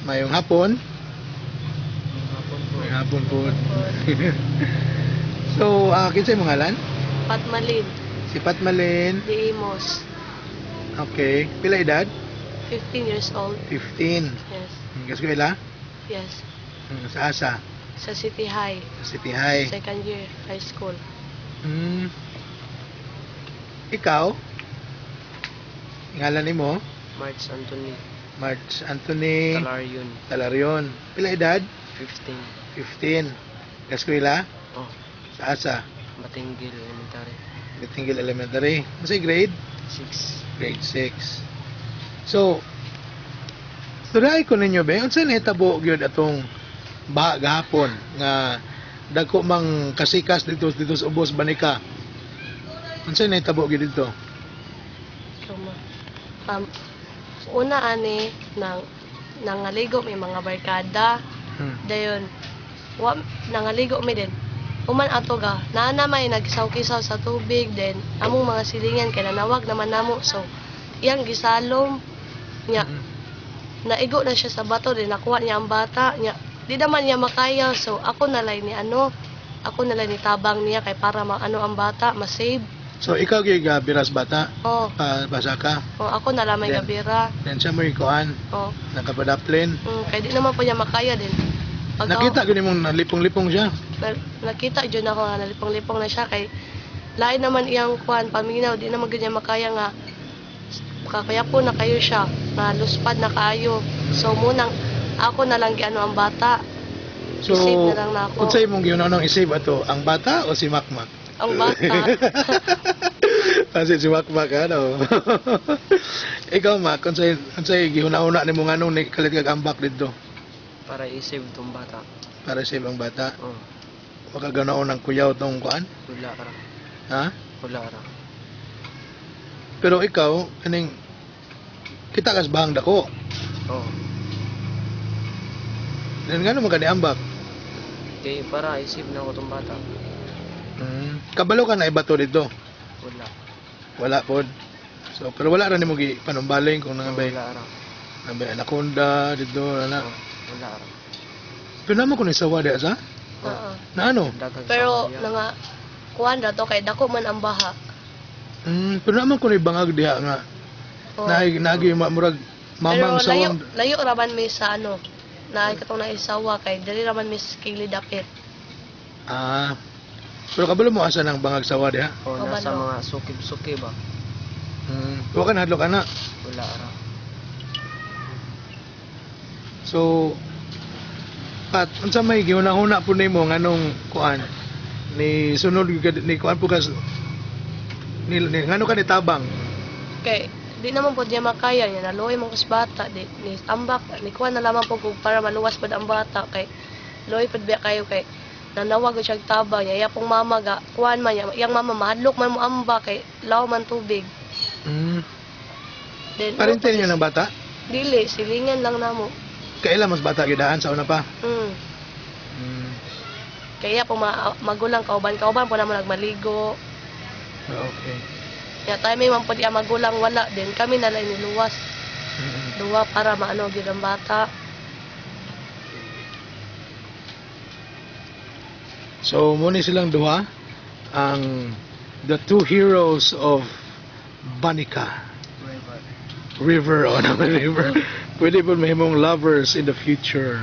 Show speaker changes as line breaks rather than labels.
Mayong hapon.
Hapon po.
Mayong hapon po. So, kinsay mong ngalan?
Patmalin,
Si Patmalin.
di Imos,
Okay. Pila edad?
15 years old.
15.
Yes,
Kaskwela?
yes.
Sa asa?
Sa City High,
Sa City High.
second year high school.
Hmm. Ikaw? Ngalan ni mo?
March Anthony.
March Anthony
Talarion.
Talarion. Pila edad?
15.
15. Kaskwela?
Oh,
Sa asa?
Batinggil Elementary.
Bitinggil Elementary. Masay grade?
6.
Grade 6. So, turay ko ninyo ba? Unsa nahitabo gyud atong baha gahapon nga dagko mang kasikas dito sa ubos Banika. Unsa nahitabo gyud dito?
Kama. Una ani nangaligo may mga barkada. Dayon nangaligo mi din. Uman ato ga naa may nagkisaw-kisaw sa tubig then among mga silingan kay nanawag naman namo so iyang gisalom nya naigo na siya sa bato din nakuha niya ang bata nya di naman niya makaya so ako nalay ni tabang niya kay para ang bata ma-save.
So ikaw gyud biras bata,
Oh,
basa ka.
ako na lamay
Then-
gabira.
Then siya mo ikuan,
Oh,
nakapadaplin.
kay di naman po niya makaya din. Pag
Nakita gyud mong nalipong-lipong siya.
nakita jud ako nga nalipong-lipong na siya kay lain naman iyang kuan paminaw di naman gud niya makaya nga kaya po na kayo siya na luspad na kayo so munang ako na lang giano ang bata
So,
I-save na lang na ako.
unsay mong giunang i-save ato, ang bata o si Makmak?
ang bata.
Kasi si Makmak ano. Ikaw Mak, unsay gihuna-una nimo nganong ni kalit kag ambak dito
Para i-save itong bata.
para save ang bata?
Oh,
Waka ganaon ang kuyaw tong kuan?
wala ka ra.
Ha?
Wala ra.
Pero ikaw, kaning kita kas bahang dako.
Oh,
Then ngano man kani ambak?
kay para i-save na ko itong bata.
Kabalo ka na ibato dito.
Wala.
Wala pod. So, pero wala ra nimo gi panumbaling kung
Oh,
nangabay.
wala ra.
Nangabay anaconda dito ana.
Oh, wala ra.
Pero naman ko ni sawa diha sa?
Oo.
Na ano?
Daghang
Pero
sa
nga kuan dato kay dako man ang baha.
Pero naman ko ni bangag diha nga.
Oh.
Nagi murag mamang
Pero
sawang.
layo raman mi sa ano na katong naisawa kay dili raman mi skili dapit.
Ah. Pero kabalo mo asa nang bangag sawa diha?
Oh, nasa
Kabalo.
mga sukib-sukib ba?
Wa ka nahadlok ana.
Wala ra.
So Pat, unsa may gihuna-huna po nimo nganong kuan ni sunod ni kuan po kas ni ngano ka ni tabang?
Kay di naman po niya makaya niya naluoy man kus bata ni tambak ni kuan na lamang po kung para maluwas pud ang bata kay luoy pud biya kayo kay nanawag ko siya tabang niya iya pong mama ga kuan man niya iyang mama mahadlok man mo amba kay law man tubig. Then
Parintin niyo ng bata?
dili silingan lang namo.
Kailan mas bata gidaan sa una pa?
Kaya po magulang kauban po naman nagmaligo.
Okay.
Kaya tayo may man po di ang magulang wala din kami na lang niluwas. Duwa para maano gyud ang bata.
So muna silang duha ang the two heroes of Banika River o naman river. Pwede po mahimong lovers in the future.